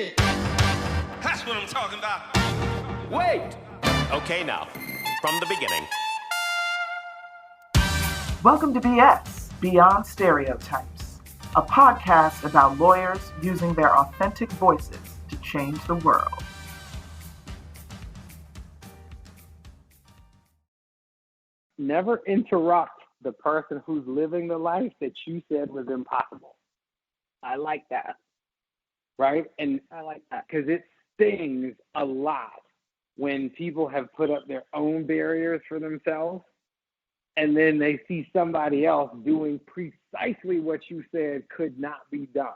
shit. That's what I'm talking about. Wait! Okay, now, from the beginning. Welcome to BS, Beyond Stereotypes, a podcast about lawyers using their authentic voices to change the world. Never interrupt the person who's living the life that you said was impossible. I like that. Right? And I like that. Because it stings a lot when people have put up their own barriers for themselves and then they see somebody else doing precisely what you said could not be done.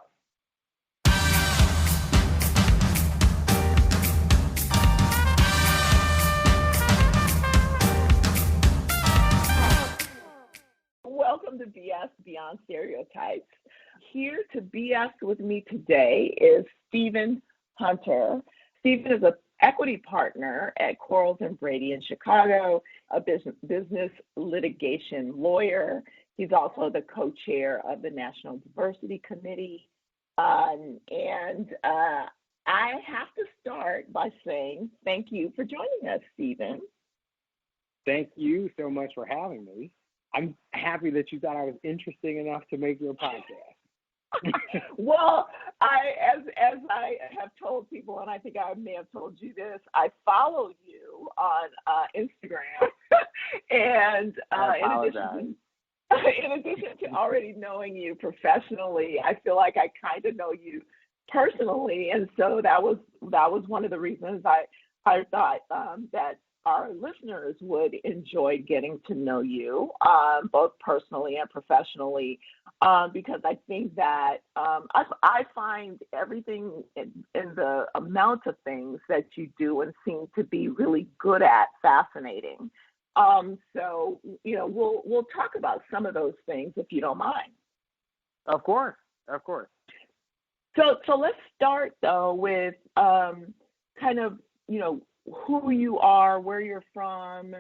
Welcome to BS Beyond Stereotypes. Here to BS with me today is Stephen Hunter. Stephen is an equity partner at Quarles Brady in Chicago, a business litigation lawyer. He's also the co-chair of the National Diversity Committee. I have to start by saying thank you for joining us, Stephen. Thank you so much for having me. I'm happy that you thought I was interesting enough to make your podcast. Well, as I have told people, and I think I may have told you this, I follow you on Instagram, and in addition to already knowing you professionally, I feel like I kind of know you personally, and so that was one of the reasons I thought that our listeners would enjoy getting to know you, both personally and professionally, because I think that I find everything in the amount of things that you do and seem to be really good at fascinating. So, we'll talk about some of those things if you don't mind. Of course. So let's start though with kind of, who you are, where you're from.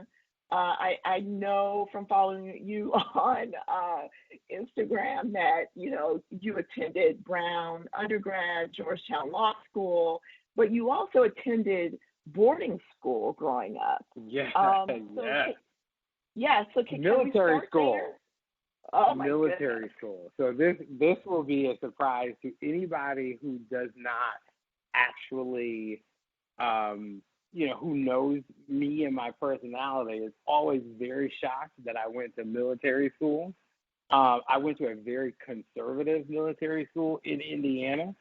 I know from following you on Instagram that, you attended Brown undergrad, Georgetown Law School, but you also attended boarding school growing up. Yeah, So can military we start school. There? Oh, my military goodness. school. So this will be a surprise to anybody who does not actually, who knows me and my personality is always very shocked that I went to military school. I went to a very conservative military school in Indiana,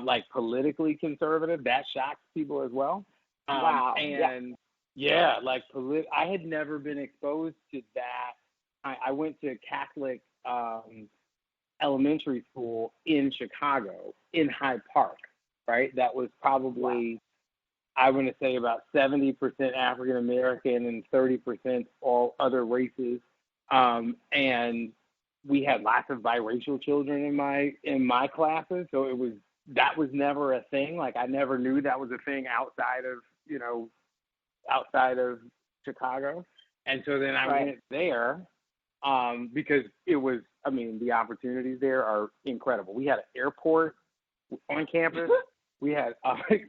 like politically conservative. That shocks people as well. Wow. And I had never been exposed to that. I went to Catholic elementary school in Chicago, in Hyde Park, right? That was probably, I want to say, about 70% African American and 30% all other races. And we had lots of biracial children in my classes, so that was never a thing. Like, I never knew that was a thing outside of Chicago. And so then I went there because the opportunities there are incredible. We had an airport on campus. We had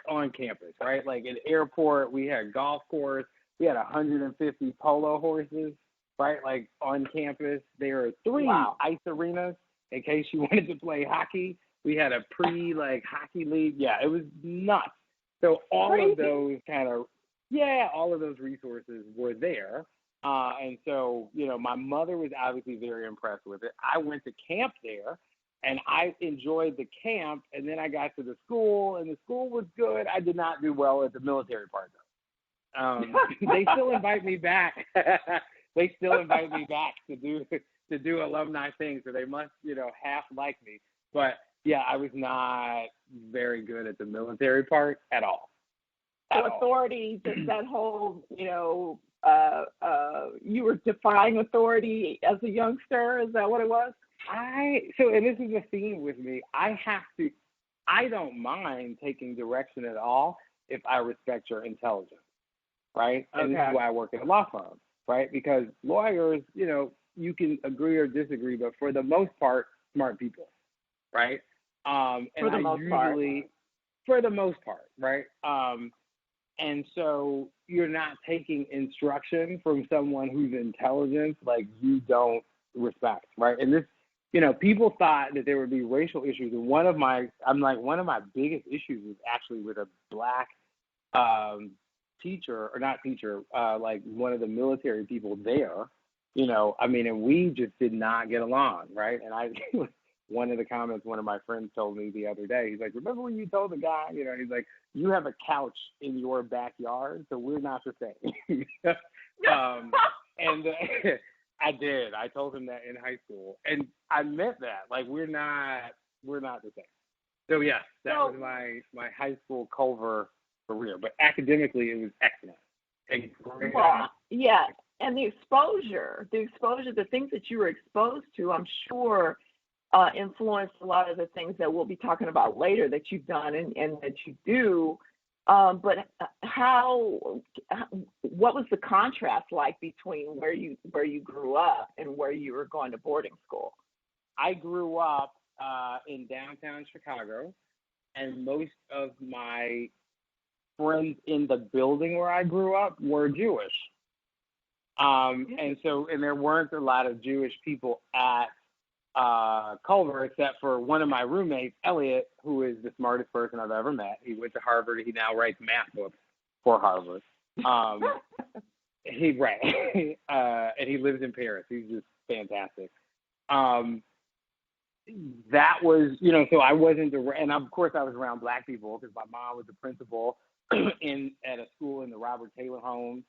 on campus, right? Like an airport, we had a golf course, we had 150 polo horses, right? Like on campus. There are 3 ice arenas in case you wanted to play hockey. We had a hockey league. Yeah, it was nuts. So all of those all of those resources were there. And so, my mother was obviously very impressed with it. I went to camp there. And I enjoyed the camp, and then I got to the school, and the school was good. I did not do well at the military part, though. They still invite me back. They still invite me back to do alumni things, so they must, half like me. But yeah, I was not very good at the military part at all. Authority, just that whole, you were defying authority as a youngster. Is that what it was? And this is a theme with me. I don't mind taking direction at all if I respect your intelligence, right? And this is why I work at a law firm, right? Because lawyers, you can agree or disagree, but for the most part, smart people, right? And for the most part. for the most part, right? And so you're not taking instruction from someone whose intelligence, like, you don't respect, right? And this, people thought that there would be racial issues. And one of my biggest issues was actually with a black teacher, or not teacher, like one of the military people there, and we just did not get along, right? And one of the comments one of my friends told me the other day, he's like, remember when you told the guy, he's like, you have a couch in your backyard, so we're not the same. And I did. I told him that in high school, and I meant that. Like, we're not the same. So yes, that was my high school Culver career. But academically, it was excellent. Well, yeah, and the exposure, the things that you were exposed to, I'm sure, influenced a lot of the things that we'll be talking about later that you've done and that you do. But what was the contrast like between where you grew up and where you were going to boarding school? I grew up in downtown Chicago, and most of my friends in the building where I grew up were Jewish. And there weren't a lot of Jewish people at Culver, except for one of my roommates, Elliot, who is the smartest person I've ever met. He went to Harvard. He now writes math books for Harvard. And he lives in Paris. He's just fantastic. That was, so I wasn't, and of course I was around black people because my mom was the principal at a school in the Robert Taylor home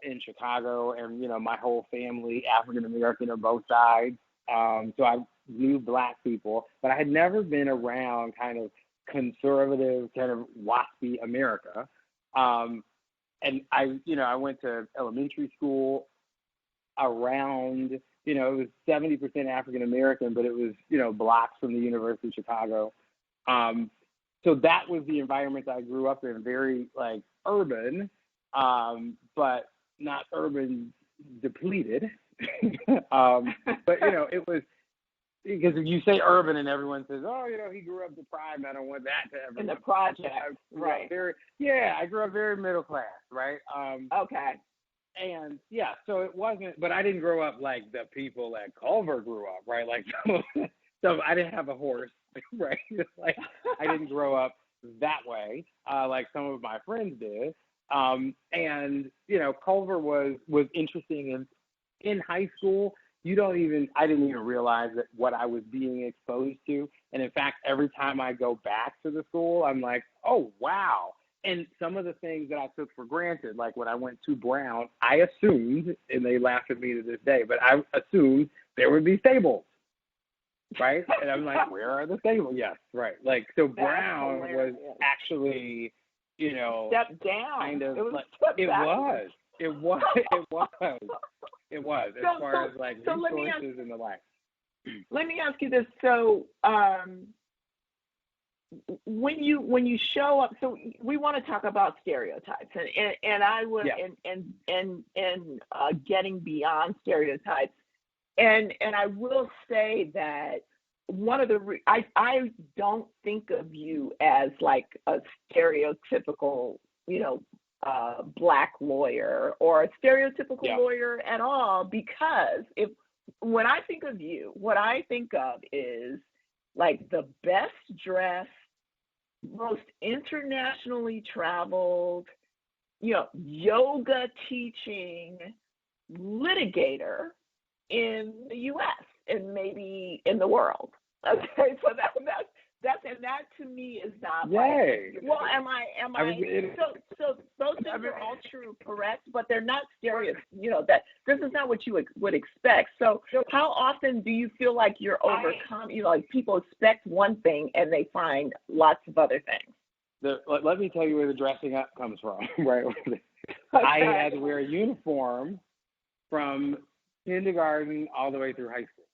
in Chicago, and my whole family, African American on both sides. So I knew black people, but I had never been around kind of conservative, kind of waspy America. And I went to elementary school around, it was 70% African American, but it was, blocks from the University of Chicago. So that was the environment I grew up in, very like urban, but not urban depleted. But it was, because if you say urban and everyone says, oh, he grew up deprived, I don't want that to ever. In the project, right? I grew up very middle class, right? Okay. And so it wasn't, but I didn't grow up like the people at Culver grew up, right? Like, so I didn't have a horse, right? Like, I didn't grow up that way, like some of my friends did. And Culver was interesting in high school. I didn't even realize that what I was being exposed to. And in fact, every time I go back to the school, I'm like, oh, wow. And some of the things that I took for granted, like when I went to Brown, I assumed, and they laugh at me to this day, but I assumed there would be stables, right? And I'm like, where are the stables? Yes, right. Like, so Brown was actually, step down. Kind of, it was like, step it back. was. As far as like resources and the like. Let me ask you this. So, when you show up, so we want to talk about stereotypes, and I would and getting beyond stereotypes, and I will say that one of the I don't think of you as like a stereotypical, black lawyer or a stereotypical lawyer at all, because when I think of you, what I think of is like the best dressed, most internationally traveled, yoga teaching litigator in the U.S. and maybe in the world. Okay, so that to me is not. Yay. Like, well, am I? So those things are all true, correct? But they're not stereo. That this is not what you would expect. So how often do you feel like you're overcome? Like people expect one thing and they find lots of other things. Let me tell you where the dressing up comes from. Right. I had to wear a uniform from kindergarten all the way through high school.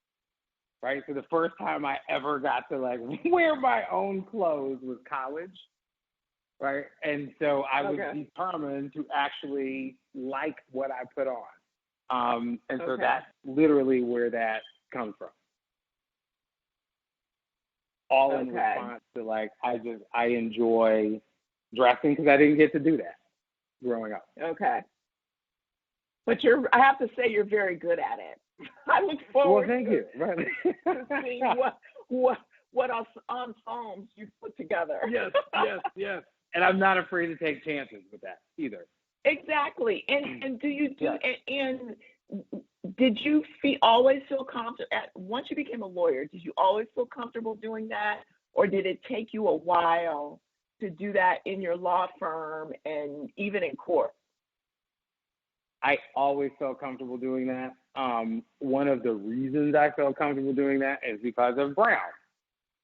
Right, so the first time I ever got to like wear my own clothes was college, right? And so I was determined to actually like what I put on, and so that's literally where that comes from. all in response to like, I enjoy dressing because I didn't get to do that growing up. Okay. But I have to say you're very good at it. I look forward thank you. Right. to seeing what ensembles you put together. Yes. And I'm not afraid to take chances with that either. Exactly. And do you do and did you always feel comfortable once you became a lawyer? Did you always feel comfortable doing that, or did it take you a while to do that in your law firm and even in court? I always felt comfortable doing that. One of the reasons I felt comfortable doing that is because of Brown,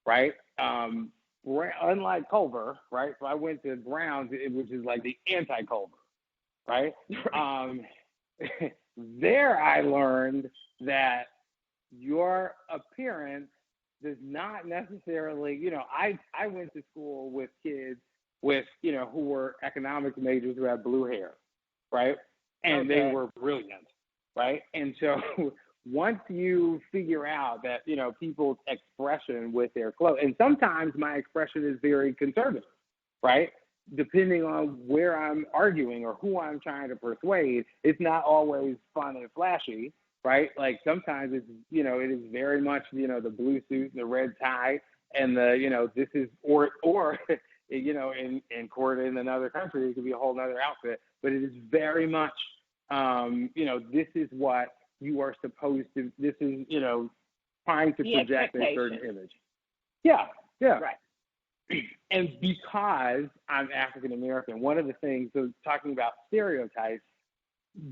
right? Unlike Culver, right? So I went to Brown's, which is like the anti-Culver, right? There I learned that your appearance does not necessarily, I went to school with kids with, who were economics majors who had blue hair, right? And they were brilliant, right? And so once you figure out that, people's expression with their clothes, and sometimes my expression is very conservative, right? Depending on where I'm arguing or who I'm trying to persuade, it's not always fun and flashy, right? Like sometimes it's, it is very much, the blue suit, the red tie, and the, this is, or in court in another country, it could be a whole nother outfit, but it is very much, this is what you are supposed to, this is, trying to project a certain image. Yeah. Right. And because I'm African American, one of the things, so talking about stereotypes,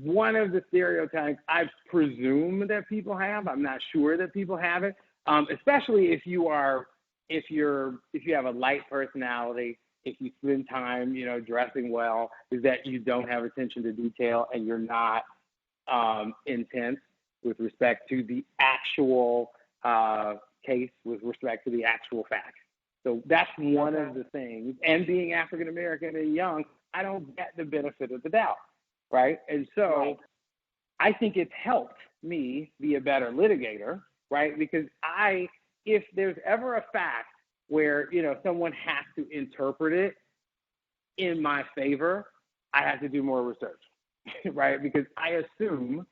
one of the stereotypes I presume that people have, I'm not sure that people have it, especially if you have a light personality, if you spend time, dressing well, is that you don't have attention to detail and you're not intense with respect to the actual case, with respect to the actual facts. So that's one of the things. And being African American and young, I don't get the benefit of the doubt, right? And so I think it's helped me be a better litigator, right? Because if there's ever a fact where, someone has to interpret it in my favor, I have to do more research, right? Because I assume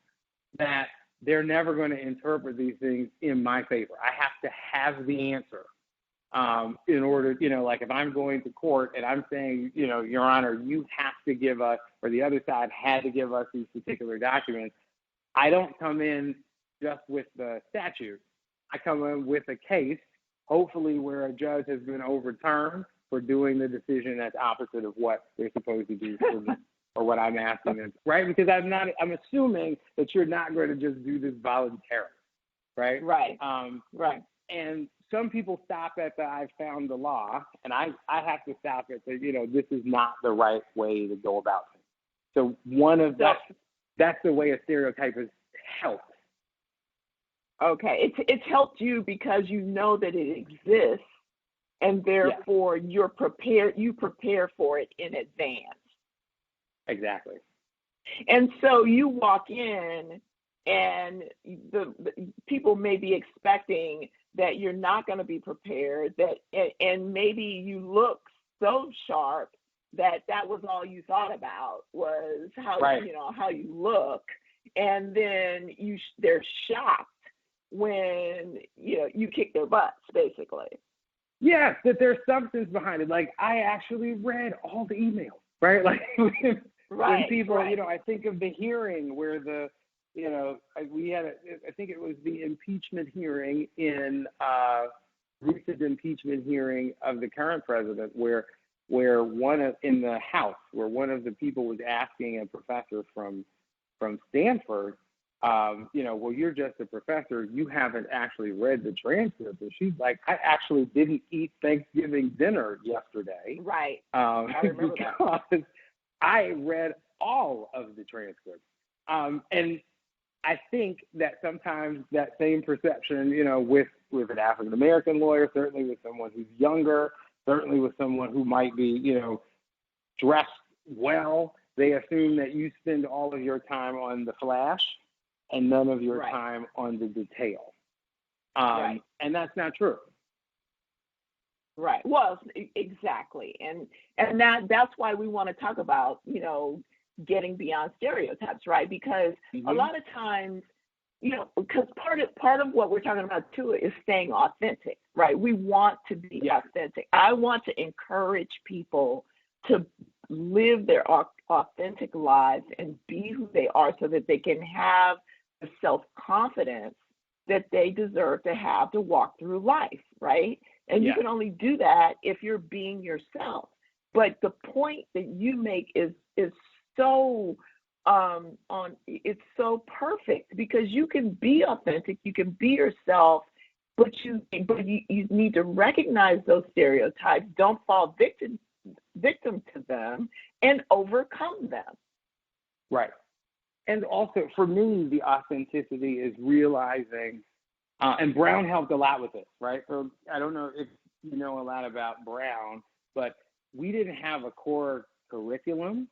that they're never going to interpret these things in my favor. I have to have the answer in order, like if I'm going to court and I'm saying, Your Honor, you have to give us, or the other side had to give us these particular documents, I don't come in just with the statute. I come in with a case, hopefully where a judge has been overturned for doing the decision that's opposite of what they're supposed to do for me or what I'm asking them, right? Because I'm assuming that you're not going to just do this voluntarily, right? Right. Right. And some people stop at the I found the law, and I have to stop at the, this is not the right way to go about things. So that's the way a stereotype has helped. Okay, it's helped you because you know that it exists, and therefore you prepare for it in advance. Exactly. And so you walk in, and the people may be expecting that you're not going to be prepared, and maybe you look so sharp that was all you thought about was how how you look, and then they're shocked when you kick their butts, basically. Yes, that there's substance behind it. Like I actually read all the emails, right? Like when people, I think of the hearing where we had I think it was the impeachment hearing in recent impeachment hearing of the current president, where in the House, where one of the people was asking a professor from Stanford, well, you're just a professor. You haven't actually read the transcript. And she's like, I actually didn't eat Thanksgiving dinner yesterday. Right. I remember because I read all of the transcripts. And I think that sometimes that same perception, with an African American lawyer, certainly with someone who's younger, certainly with someone who might be, dressed well, they assume that you spend all of your time on the flash and none of your time on the detail. And that's not true. Right. Well, exactly. And that's why we want to talk about, getting beyond stereotypes, right? Because a lot of times, because part of what we're talking about too is staying authentic, right? We want to be authentic. I want to encourage people to live their authentic lives and be who they are so that they can have the self-confidence that they deserve to have to walk through life, right? And you can only do that if you're being yourself. But the point that you make is so it's so perfect, because you can be authentic, you can be yourself, but you need to recognize those stereotypes, don't fall victim to them, and overcome them. Right. And also, for me, the authenticity is realizing, and Brown helped a lot with this, right? So I don't know if you know a lot about Brown, but we didn't have a core curriculum.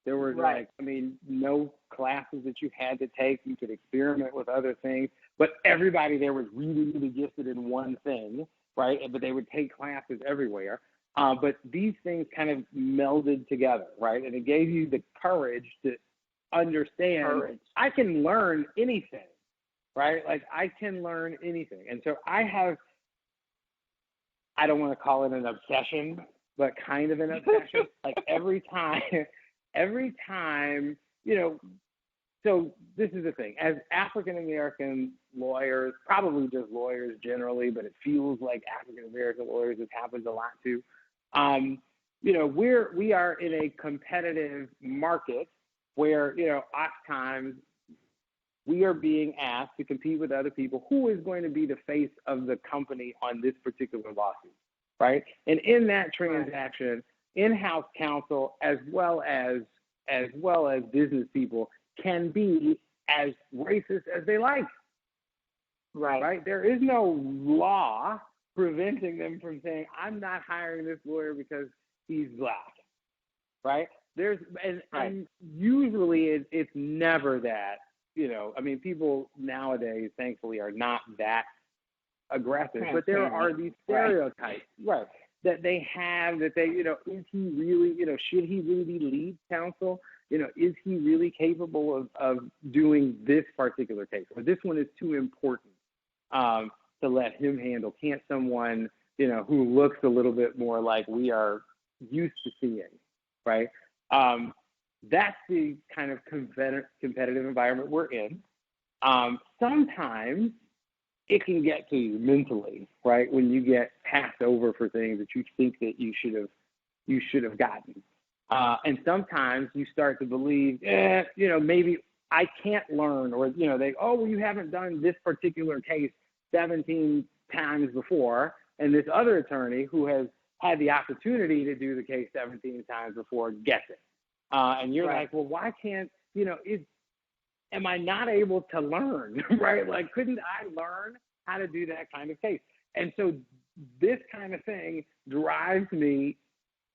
There were no classes that you had to take. You could experiment with other things, but everybody there was really, really gifted in one thing, right? But they would take classes everywhere. But these things kind of melded together, right? And it gave you the courage to understand I can learn anything, right? Like I can learn anything. And so I don't want to call it an obsession, but kind of an obsession. Like every time, so this is the thing. As African-American lawyers, probably just lawyers generally, but it feels like African-American lawyers, this happens a lot too. We are in a competitive market where, oftentimes we are being asked to compete with other people. Who is going to be the face of the company on this particular lawsuit, right? And in that transaction, in-house counsel as well as business people can be as racist as they like. Right? There is no law preventing them from saying, I'm not hiring this lawyer because he's black. Right? And usually it's never that, people nowadays, thankfully, are not that aggressive, but there are these stereotypes, right, that they have, that they, is he really, should he really be lead counsel? Is he really capable of doing this particular case? Or this one is too important to let him handle. Can't someone, who looks a little bit more like we are used to seeing, right? That's the kind of competitive environment we're in. Sometimes it can get to you mentally, right? When you get passed over for things that you think that you should have gotten. And sometimes you start to believe, maybe I can't learn, or, you haven't done this particular case 17 times before, and this other attorney who has had the opportunity to do the case 17 times before gets it. And you're like, well, why can't, am I not able to learn, right? Like, couldn't I learn how to do that kind of case? And so this kind of thing drives me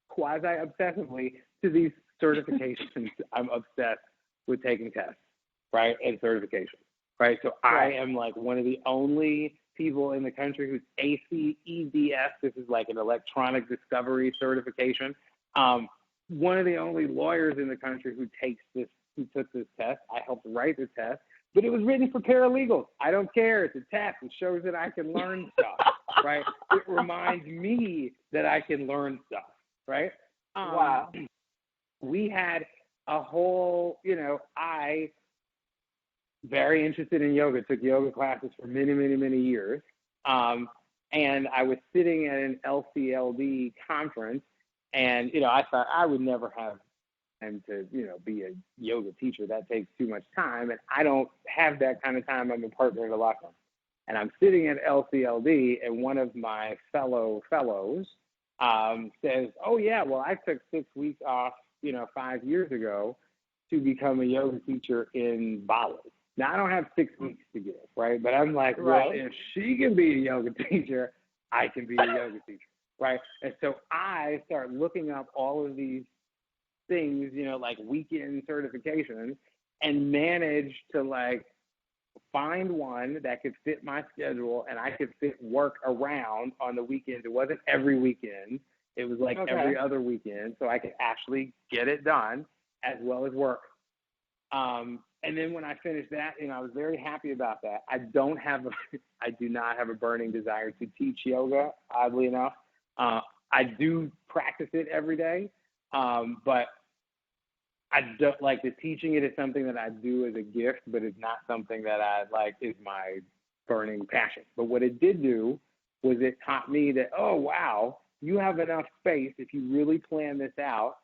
quasi-obsessively to these certifications. I'm obsessed with taking tests, right, and certifications, right? So I am like one of the only people in the country who's ACEDS. This is like an electronic discovery certification. One of the only lawyers in the country who took this test. I helped write the test, but it was written for paralegals. I don't care. It's a test. It shows that I can learn stuff, right? It reminds me that I can learn stuff, right? We had a whole, I very interested in yoga, took yoga classes for many, many, many years. And I was sitting at an LCLD conference, and, I thought I would never have time to, be a yoga teacher. That takes too much time, and I don't have that kind of time. I'm a partner in a law firm. And I'm sitting at LCLD, and one of my fellows says, oh, yeah, well, I took 6 weeks off, 5 years ago to become a yoga teacher in Bali. Now, I don't have 6 weeks to give, right? But I'm like, well, if she can be a yoga teacher, I can be a yoga teacher, right? And so I start looking up all of these things, like weekend certifications, and manage to find one that could fit my schedule and I could fit work around on the weekends. It wasn't every weekend. It was like every other weekend, so I could actually get it done as well as work. And then when I finished that, I was very happy about that. I do not have a burning desire to teach yoga, oddly enough. I do practice it every day, but I don't like the teaching it is something that I do as a gift, but it's not something that I like is my burning passion. But what it did do was it taught me that, oh, wow, you have enough space if you really plan this out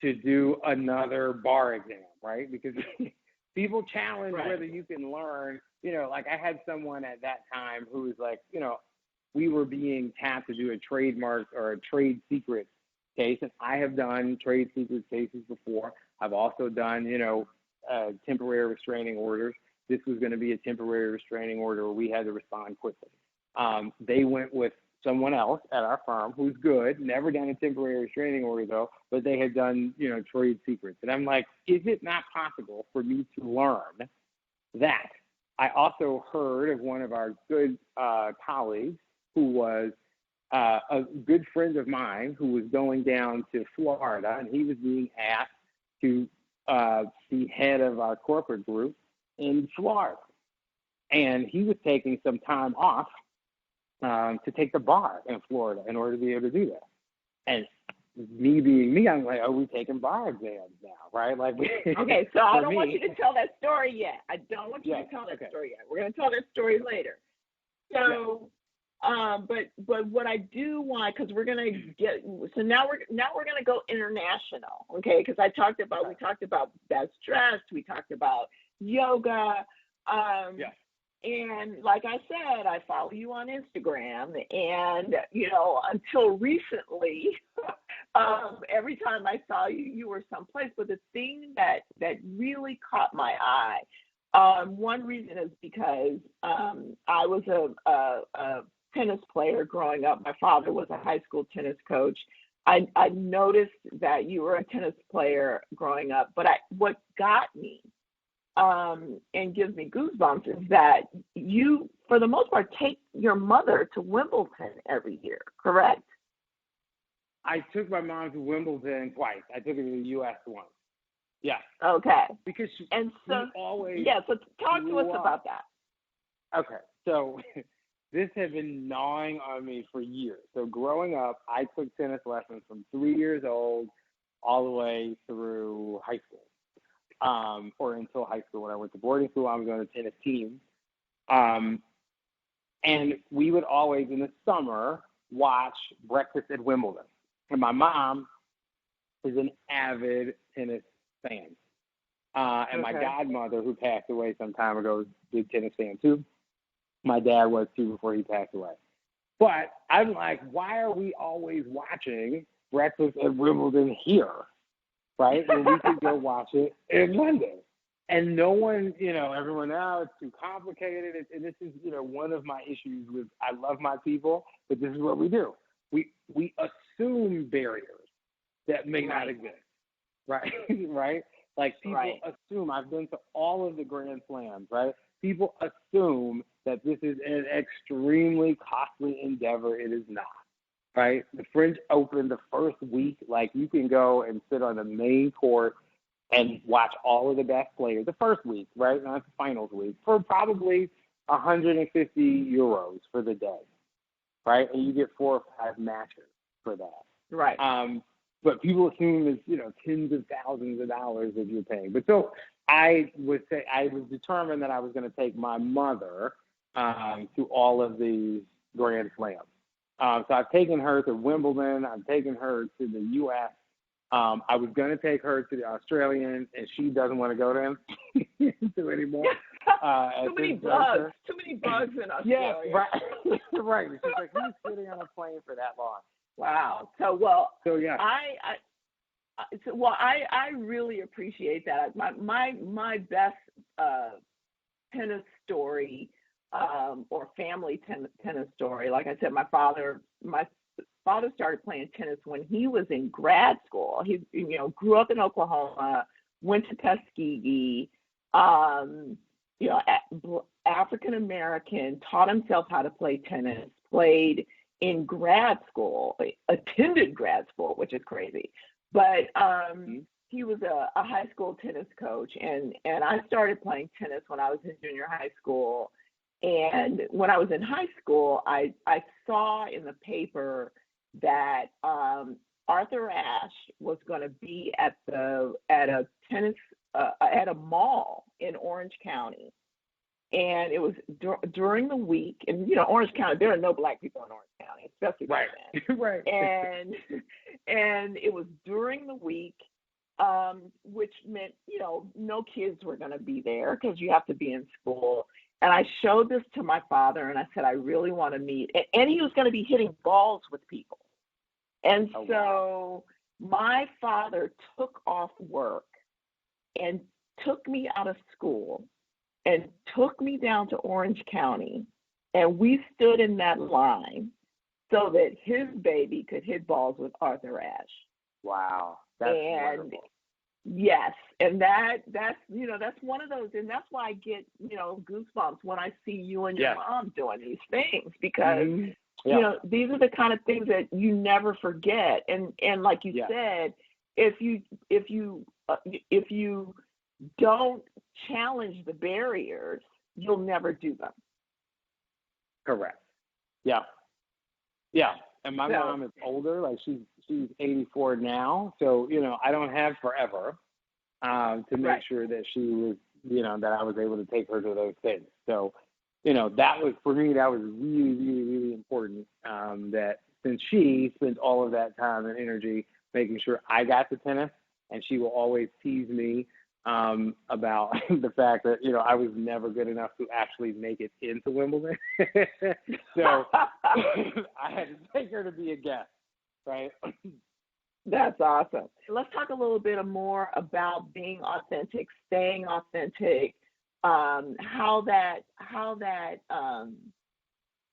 to do another bar exam, right? Because people challenge whether you can learn, like I had someone at that time who was like, we were being tapped to do a trademark or a trade secret case. And I have done trade secret cases before. I've also done, temporary restraining orders. This was going to be a temporary restraining order where we had to respond quickly. They went with someone else at our firm who's good, never done a temporary restraining order though, but they had done, trade secrets. And I'm like, is it not possible for me to learn that? I also heard of one of our good colleagues who was a good friend of mine who was going down to Florida, and he was being asked to be head of our corporate group in Florida. And he was taking some time off to take the bar in Florida in order to be able to do that. And me being me, I'm like, oh, we're taking bar exams now, right? Like, okay, so I don't want you to tell that story yet. I don't want you to tell that story yet. We're going to tell that story later. So, but what I do want, because we're going to get, so now we're going to go international, okay? Because we talked about best dressed, we talked about yoga, and like I said, I follow you on Instagram, and until recently, every time I saw you, you were someplace. But the thing that really caught my eye, one reason is because I was a tennis player growing up. My father was a high school tennis coach. I noticed that you were a tennis player growing up, but what got me and gives me goosebumps is that you, for the most part, take your mother to Wimbledon every year, correct? I took my mom to Wimbledon twice. I took her to the U.S. once. Yeah. Okay. Because she always so talk to us about that. Okay. So this had been gnawing on me for years. So growing up, I took tennis lessons from 3 years old all the way through high school. Or until high school. When I went to boarding school, I was on a tennis team. And we would always, in the summer, watch Breakfast at Wimbledon. And my mom is an avid tennis fan. And my godmother, who passed away some time ago, was a big tennis fan too. My dad was too before he passed away. But I'm like, why are we always watching Breakfast at Wimbledon here? Right? And we could go watch it in London. And no one, everyone, it's too complicated. And this is, one of my issues with, I love my people, but this is what we do. We assume barriers that may not exist. Right? Right? Like people assume, I've been to all of the Grand Slams, right? People assume that this is an extremely costly endeavor. It is not. Right? The French Open, the first week, like you can go and sit on the main court and watch all of the best players the first week, right? Not the finals week, for probably 150 euros for the day, right? And you get 4 or 5 matches for that. Right. But people assume it's, tens of thousands of dollars that you're paying. But so I was determined that I was going to take my mother to all of these Grand Slams. So I've taken her to Wimbledon. I've taken her to the U.S. I was going to take her to the Australian, and she doesn't want to go to them anymore. Too many bugs in Australia. Yes, right. Right. She's like, who's sitting on a plane for that long? Wow. I really appreciate that. My best tennis story or family tennis story. Like I said, my father started playing tennis when he was in grad school. He, grew up in Oklahoma, went to Tuskegee, African American, taught himself how to play tennis, played in grad school, attended grad school, which is crazy. But he was a high school tennis coach, and I started playing tennis when I was in junior high school. And when I was in high school, I saw in the paper that Arthur Ashe was going to be at a tennis at a mall in Orange County, and it was during the week. And Orange County, there are no black people in Orange County, especially back then. Right. And it was during the week, which meant no kids were going to be there because you have to be in school. And I showed this to my father, and I said, I really want to meet. And he was going to be hitting balls with people. And so my father took off work and took me out of school and took me down to Orange County. And we stood in that line so that his baby could hit balls with Arthur Ashe. Wow. That's wonderful. Yes, and that's one of those, and that's why I get goosebumps when I see you and your mom doing these things, because these are the kind of things that you never forget. And like you said, if you don't challenge the barriers, you'll never do them. Correct. Yeah. And my mom is older, like she's 84 now, so I don't have forever to make sure that she was, that I was able to take her to those things. So, that was, for me, that was really, really, really important. That since she spent all of that time and energy making sure I got to tennis, and she will always tease me about the fact that I was never good enough to actually make it into Wimbledon. So I had to take her to be a guest, right? That's awesome. Let's talk a little bit more about being authentic, staying authentic,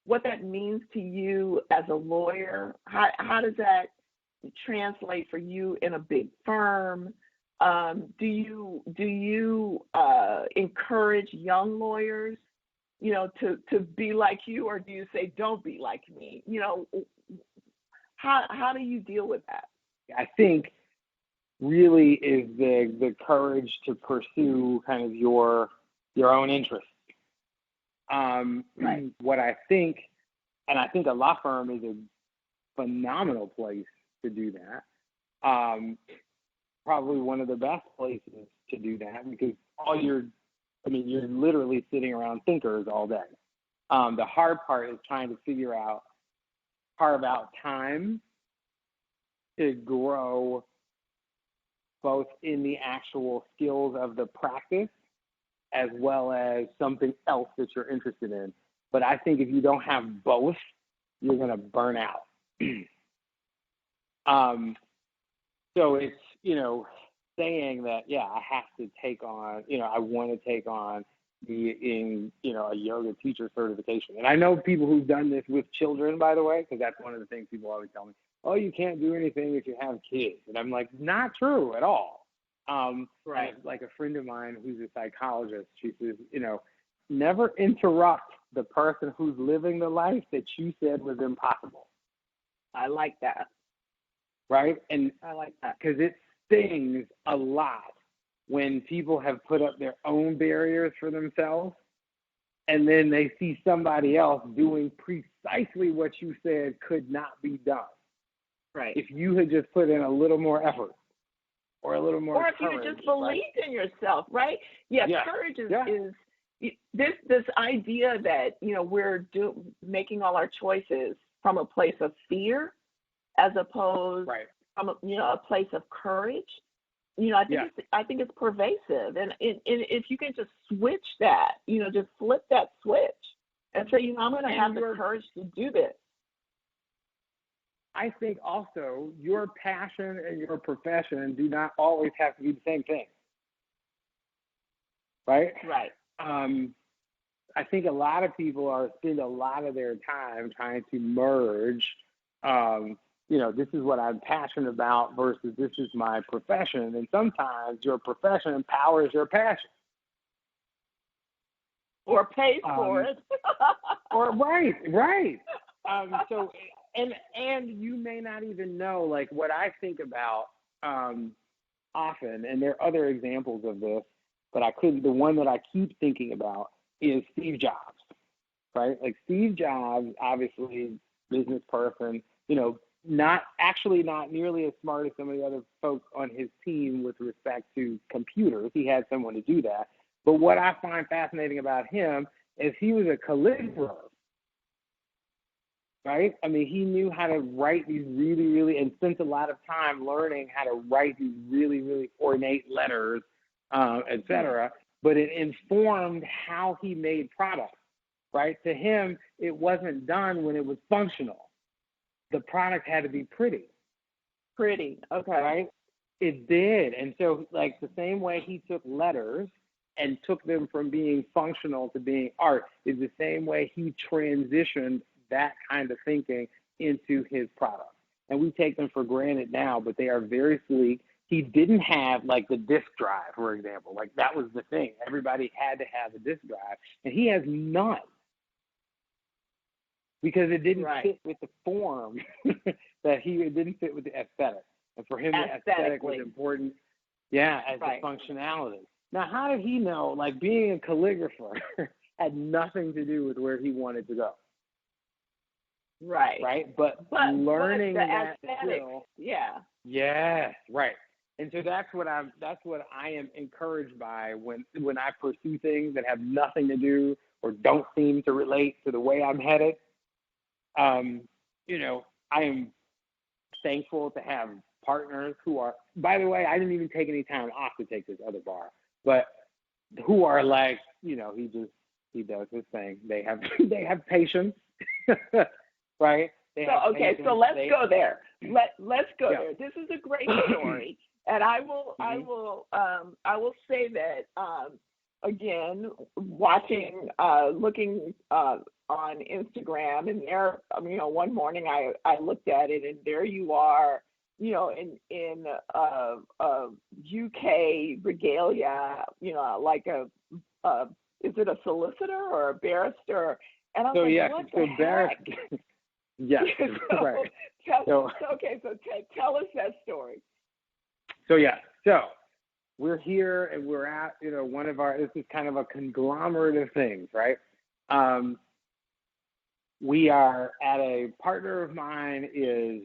what that means to you as a lawyer. How does that translate for you in a big firm? Do you encourage young lawyers, to be like you, or do you say don't be like me? How do you deal with that? I think really is the courage to pursue kind of your own interests. What I think, and I think a law firm is a phenomenal place to do that. Probably one of the best places to do that, because you're literally sitting around thinkers all day. The hard part is trying to carve out time to grow both in the actual skills of the practice as well as something else that you're interested in. But I think if you don't have both, you're going to burn out. So it's, saying that, I have to take on, I want to take on being, a yoga teacher certification. And I know people who've done this with children, by the way, because that's one of the things people always tell me. Oh, you can't do anything if you have kids. And I'm like, not true at all. Like a friend of mine who's a psychologist, she says, never interrupt the person who's living the life that you said was impossible. I like that. Right? And I like that. Because it stings a lot when people have put up their own barriers for themselves, and then they see somebody else doing precisely what you said could not be done. Right. If you had just put in a little more effort or a little more courage. Or if you had just believed in yourself, right? Yeah. Courage is this idea that, we're making all our choices from a place of fear as opposed from a place of courage. I think it's pervasive, and if you can just switch that, just flip that switch and say, I'm going to have the courage to do this. I think also your passion and your profession do not always have to be the same thing, right? Right. I think a lot of people spend a lot of their time trying to merge. This is what I'm passionate about versus this is my profession. And sometimes your profession empowers your passion. or pays for it. Or right. So and you may not even know, like, what I think about often, and there are other examples of this, but the one that I keep thinking about is Steve Jobs, right? Like, Steve Jobs, obviously business person, not nearly as smart as some of the other folks on his team with respect to computers. He had someone to do that. But what I find fascinating about him is he was a calligrapher, right? I mean, he knew how to write these really, really, and spent a lot of time learning how to write these really, really ornate letters, et cetera. But it informed how he made products, right? To him, it wasn't done when it was functional. The product had to be pretty. Pretty, okay. Right? It did. And so, like, the same way he took letters and took them from being functional to being art is the same way he transitioned that kind of thinking into his products. And we take them for granted now, but they are very sleek. He didn't have, like, the disk drive, for example. Like, that was the thing. Everybody had to have a disk drive. And he has none, because it didn't fit with the form it didn't fit with the aesthetic. And for him, the aesthetic was important, as the functionality. Now, how did he know, like, being a calligrapher had nothing to do with where he wanted to go? Right? But learning that skill. Yes, right. And so that's what I am encouraged by when I pursue things that have nothing to do or don't seem to relate to the way I'm headed. I am thankful to have partners who are, by the way, I didn't even take any time off to take this other bar, but who are like, he does his thing. They have patience, right? So let's go there. Let's go there. This is a great story. And I will say that, again, looking on Instagram, and there, one morning I looked at it, and there you are, in UK regalia, like is it a solicitor or a barrister? And I'm what the heck? Yes, right. Tell us that story. So we're here, and we're at, this is kind of a conglomerate of things, right? We are at a partner of mine is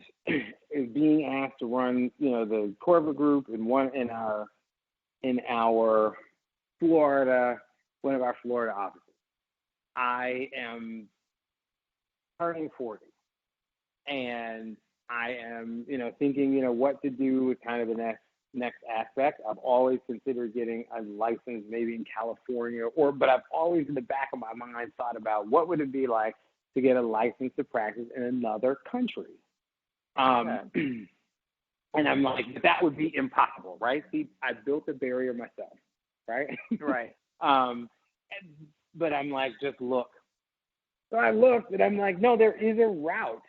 being asked to run, the corporate group in our Florida, one of our Florida offices. I am turning 40, and I am, thinking, what to do with kind of the next aspect. I've always considered getting a license maybe in California, but I've always in the back of my mind thought about what would it be like to get a license to practice in another country. And I'm like, that would be impossible, right? See, I built a barrier myself, right? Right. But I'm like, just look. So I looked, and I'm like, no, there is a route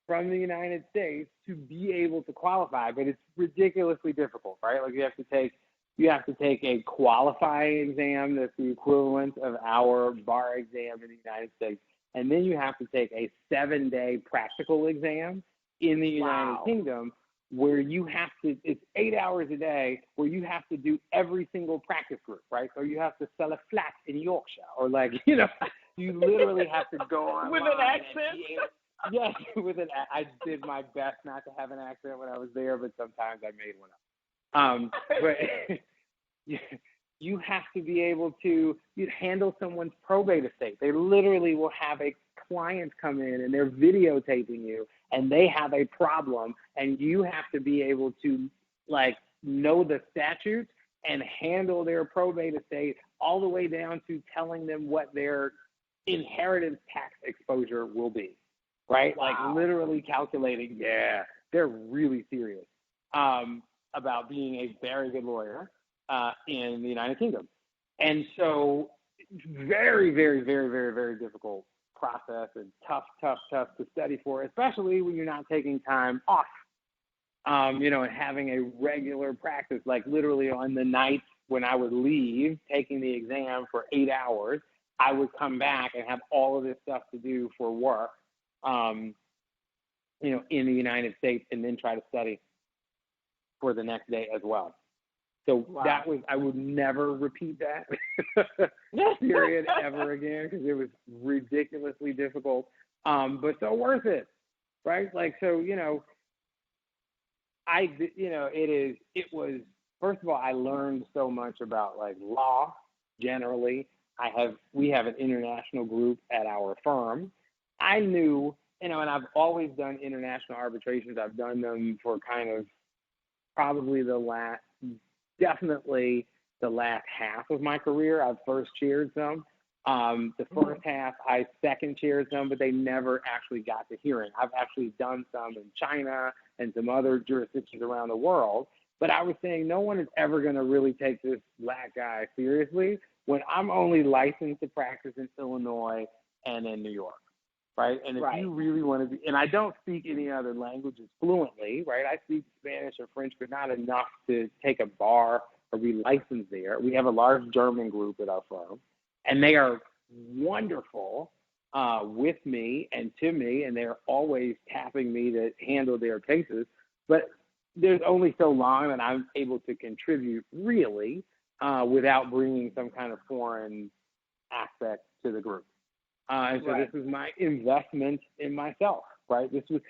from the United States to be able to qualify, but it's ridiculously difficult, right? Like, you have to take a qualifying exam that's the equivalent of our bar exam in the United States. And then you have to take a 7-day practical exam in the United Kingdom, where you have to, it's 8 hours a day, where you have to do every single practice group, right? So you have to sell a flat in Yorkshire, or like, you literally have to go on. With an accent? Yes, I did my best not to have an accent when I was there, but sometimes I made one up. But you have to be able to handle someone's probate estate. They literally will have a client come in, and they're videotaping you, and they have a problem, and you have to be able to, like, know the statutes and handle their probate estate all the way down to telling them what their inheritance tax exposure will be, right? Like, literally calculating. Yeah, they're really serious about being a very good lawyer in the United Kingdom. And so very, very, very, very, very difficult process, and tough to study for, especially when you're not taking time off, and having a regular practice. Like, literally on the nights when I would leave taking the exam for 8 hours, I would come back and have all of this stuff to do for work, in the United States, and then try to study for the next day as well. So that was, I would never repeat that period ever again, because it was ridiculously difficult, but so worth it, right? Like, so, it was, first of all, I learned so much about like law generally. We have an international group at our firm. I knew, and I've always done international arbitrations. I've done them for kind of probably definitely the last half of my career. I've first chaired some. The first half, I second chaired some, but they never actually got to hearing. I've actually done some in China and some other jurisdictions around the world. But I was saying no one is ever going to really take this black guy seriously when I'm only licensed to practice in Illinois and in New York, right? And if you really want to be, and I don't speak any other languages fluently, right? I speak Spanish or French, but not enough to take a bar or be licensed there. We have a large German group at our firm, and they are wonderful with me and to me, and they're always tapping me to handle their cases. But there's only so long that I'm able to contribute really without bringing some kind of foreign aspect to the group. And so this is my investment in myself, right? This is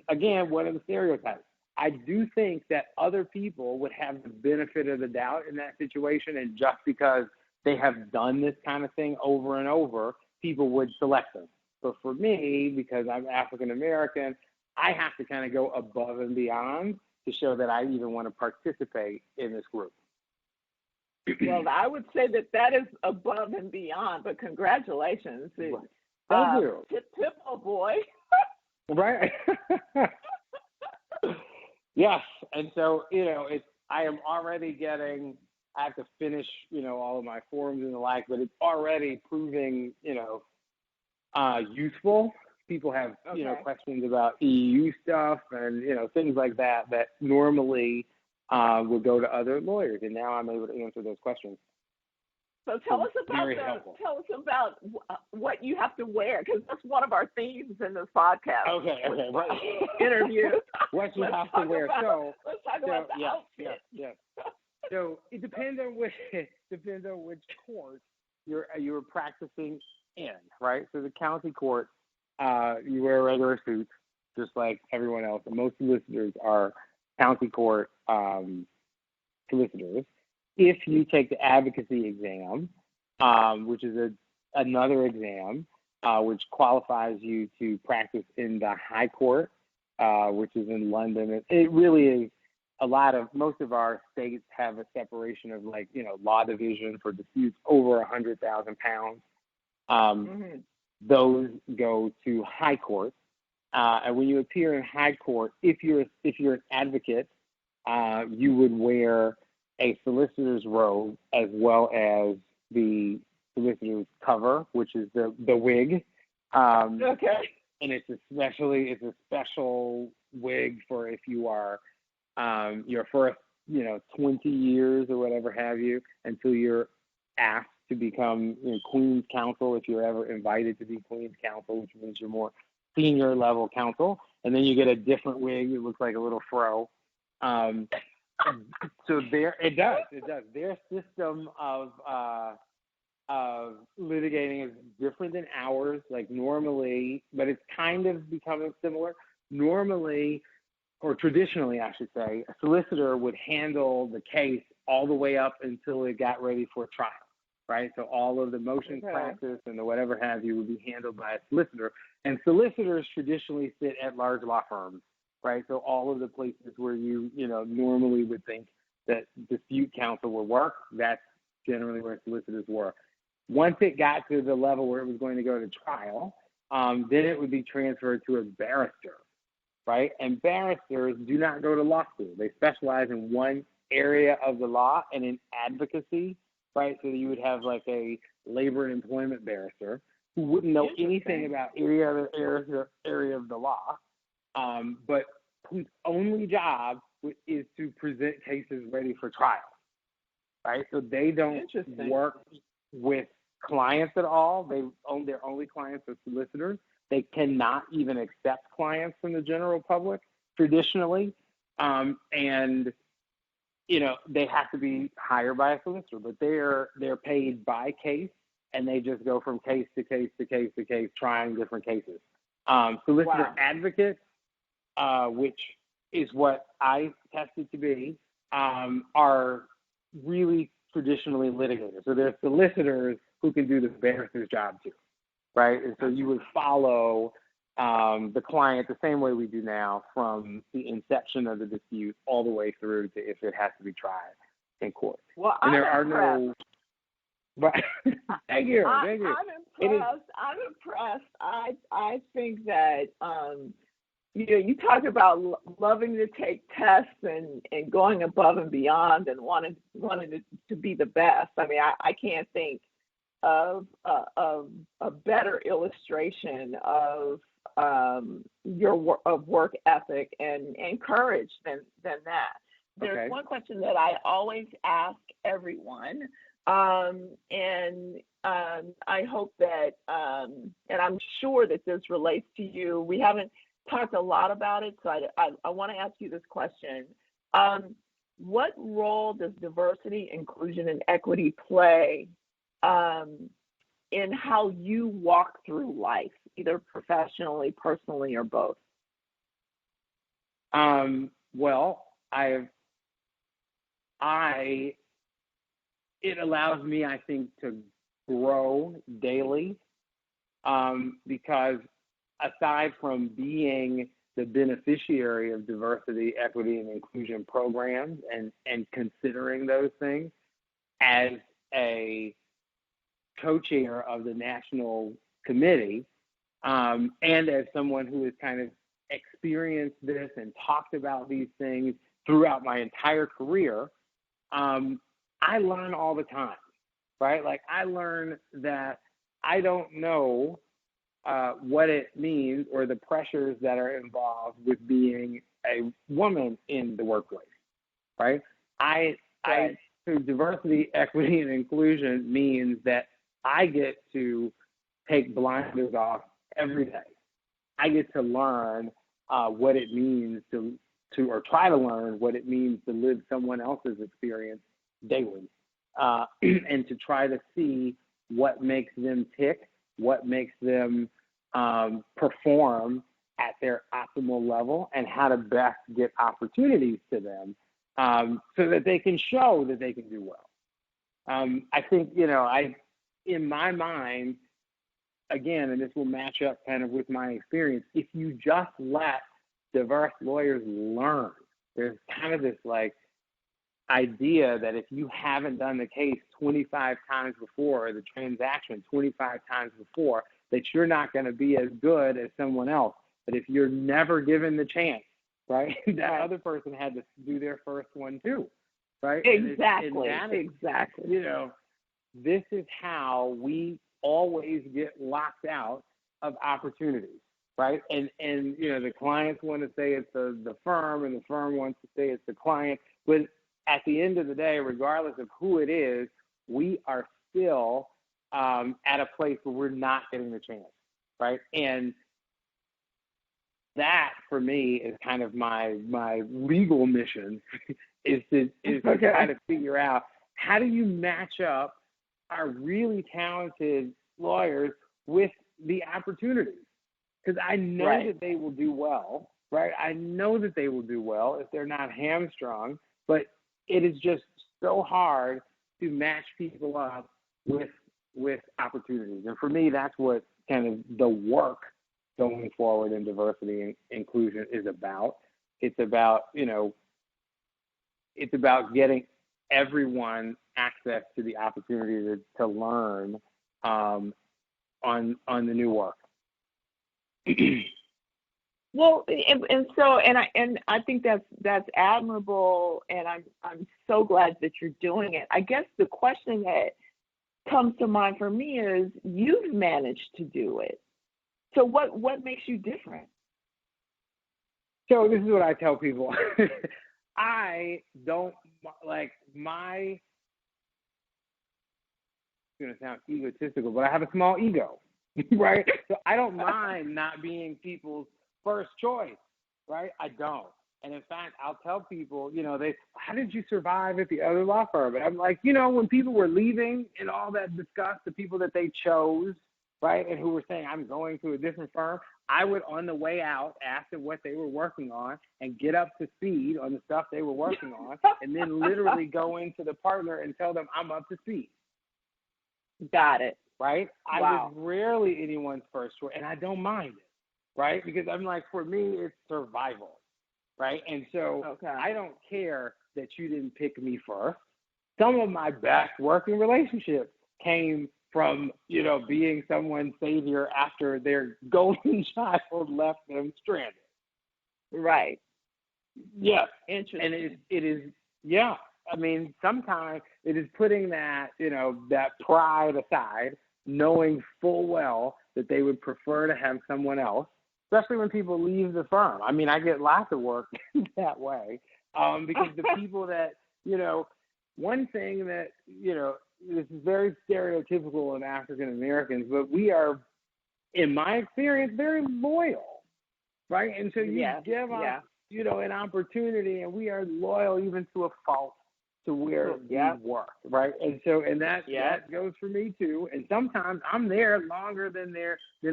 again one of the stereotypes. I do think that other people would have the benefit of the doubt in that situation, and just because they have done this kind of thing over and over, people would select them. But for me, because I'm African American, I have to kind of go above and beyond to show that I even want to participate in this group. Well, I would say that is above and beyond, but congratulations. Thank you. Tip, oh boy. Right. Yes. And so, I am already getting, I have to finish, all of my forms and the like, but it's already proving, useful. People have, questions about EU stuff and, things like that normally would go to other lawyers. And now I'm able to answer those questions. So tell us about what you have to wear, because that's one of our themes in this podcast. Okay, right. Interview. What you have to wear. Let's talk about the outfit. Yes. So it depends on which court you're practicing in, right? So the county court, you wear a regular suit, just like everyone else. And most solicitors are county court solicitors. If you take the advocacy exam, which is another exam, which qualifies you to practice in the High Court, which is in London. It really is most of our states have a separation of law division for disputes over 100,000 pounds. Those go to High Court. And when you appear in High Court, if you're an advocate, you would wear a solicitor's robe as well as the solicitor's cover, which is the wig. Okay. And it's a special wig for if you are your first 20 years or whatever have you, until you're asked to become Queen's Counsel, if you're ever invited to be Queen's Counsel, which means you're more senior level counsel, and then you get a different wig that looks like a little fro. So it does. Their system of litigating is different than ours, like normally, but it's kind of becoming similar. Normally, or traditionally, I should say, a solicitor would handle the case all the way up until it got ready for trial, right? So all of the motions practice and the whatever have you would be handled by a solicitor. And solicitors traditionally sit at large law firms, right? So all of the places where you normally would think that dispute counsel would work, that's generally where solicitors were. Once it got to the level where it was going to go to trial, then it would be transferred to a barrister, right? And barristers do not go to law school. They specialize in one area of the law and in advocacy, right? So you would have like a labor and employment barrister who wouldn't know anything about any other area of the law, but whose only job is to present cases ready for trial, right? So they don't work with clients at all. Their only clients are solicitors. They cannot even accept clients from the general public traditionally. And, you know, they have to be hired by a solicitor, but they're paid by case, and they just go from case to case to case to case, trying different cases. Solicitor advocates, which is what I tested to be, are really traditionally litigators. So they're solicitors who can do the barrister's job too, right? And so you would follow the client the same way we do now, from the inception of the dispute all the way through to if it has to be tried in court. Well, and I'm there impressed. are no. But thank you. I'm impressed. I'm impressed. I think that you know, you talk about loving to take tests and going above and beyond and wanting to be the best. I mean, I can't think of a better illustration of your work ethic and courage than that. There's one question that I always ask everyone, and I hope that, and I'm sure that this relates to you. We haven't talked a lot about it, so I want to ask you this question. What role does diversity, inclusion, and equity play in how you walk through life, either professionally, personally, or both? Well, it allows me, I think, to grow daily, because aside from being the beneficiary of diversity, equity, and inclusion programs and considering those things, as a co-chair of the national committee, and as someone who has kind of experienced this and talked about these things throughout my entire career, I learn all the time, right? Like, I learn that I don't know what it means or the pressures that are involved with being a woman in the workplace, right? So diversity, equity, and inclusion means that I get to take blinders off every day. I get to learn what it means or try to learn what it means to live someone else's experience daily, and to try to see what makes them tick, what makes them perform at their optimal level, and how to best get opportunities to them, so that they can show that they can do well. I think, in my mind, again, and this will match up kind of with my experience, if you just let diverse lawyers learn, there's kind of this idea that if you haven't done the case 25 times before, or the transaction 25 times before, that you're not going to be as good as someone else. But if you're never given the chance, right, that other person had to do their first one too, right? Exactly. Exactly. This is how we always get locked out of opportunities, right? And the clients want to say it's the firm, and the firm wants to say it's the client. But at the end of the day, regardless of who it is, we are still at a place where we're not getting the chance, right? And that, for me, is kind of my legal mission, is to try to figure out, how do you match up our really talented lawyers with the opportunities? Because I know that they will do well, right? I know that they will do well if they're not hamstrung, but it is just so hard to match people up with opportunities. And for me, that's what kind of the work going forward in diversity and inclusion is about. It's about, it's about getting everyone access to the opportunity to learn on the new work. Well, and I think that's admirable, and I'm so glad that you're doing it. I guess the question that comes to mind for me is, you've managed to do it. So what makes you different? So this is what I tell people. I don't like going to sound egotistical, but I have a small ego, right? So I don't mind not being people's first choice, right? I don't. And in fact, I'll tell people, how did you survive at the other law firm? And I'm like, when people were leaving and all that discuss, the people that they chose, right, and who were saying, I'm going to a different firm, I would, on the way out, ask them what they were working on and get up to speed on the stuff they were working on, and then literally go into the partner and tell them I'm up to speed. Got it. Right? Wow. I was rarely anyone's first choice, and I don't mind it, right? Because I'm like, for me, it's survival, right? And so I don't care that you didn't pick me first. Some of my best working relationships came from, being someone's savior after their golden child left them stranded. Right. Yeah. Interesting. And it is, yeah. I mean, sometimes it is putting that, that pride aside, knowing full well that they would prefer to have someone else, especially when people leave the firm. I mean, I get lots of work that way because the people that, one thing that, this is very stereotypical of African Americans, but we are, in my experience, very loyal, right? And so you give us, an opportunity, and we are loyal even to a fault to where we work, right? And so, that goes for me too. And sometimes I'm there longer than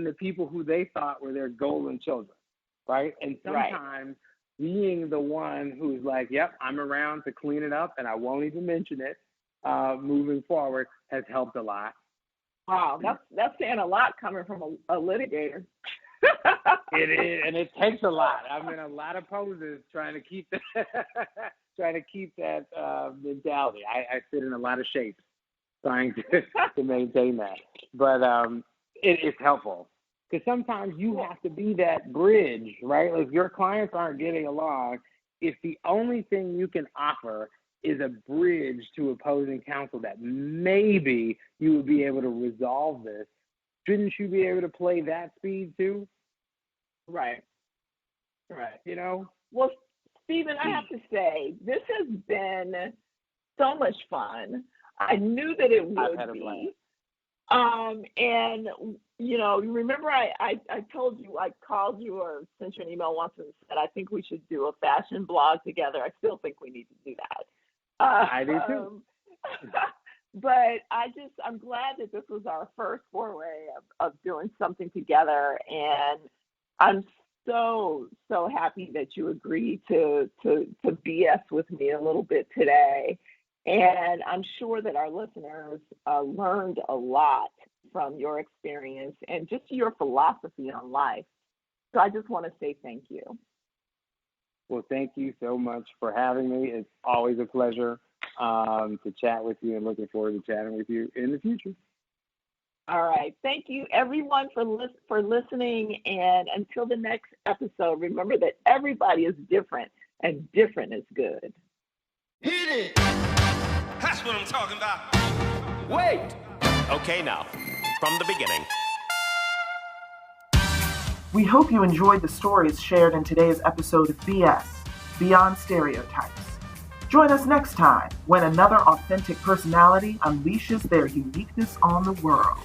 the people who they thought were their golden children, right? And sometimes being the one who's like, yep, I'm around to clean it up, and I won't even mention it, moving forward, has helped a lot. Wow, that's saying a lot coming from a litigator. It is, and it takes a lot. I'm in a lot of poses trying to keep that mentality. I sit in a lot of shapes trying to maintain that. But it's helpful because sometimes you have to be that bridge, right? Like, if your clients aren't getting along, if the only thing you can offer is a bridge to opposing counsel that maybe you would be able to resolve this, shouldn't you be able to play that speed too? Right. Well, Stephen, I have to say, this has been so much fun. I knew that it would be. And, remember I told you, I called you or sent you an email once and said, I think we should do a fashion blog together. I still think we need to do that. I do too. But I'm glad that this was our first foray of doing something together. And I'm so happy that you agreed to BS with me a little bit today. And I'm sure that our listeners learned a lot from your experience and just your philosophy on life. So I just want to say thank you. Well, thank you so much for having me. It's always a pleasure to chat with you, and looking forward to chatting with you in the future. All right. Thank you, everyone, for listening. And until the next episode, remember that everybody is different, and different is good. Hit it! That's what I'm talking about. Wait! Okay, now, from the beginning. We hope you enjoyed the stories shared in today's episode of BS, Beyond Stereotypes. Join us next time when another authentic personality unleashes their uniqueness on the world.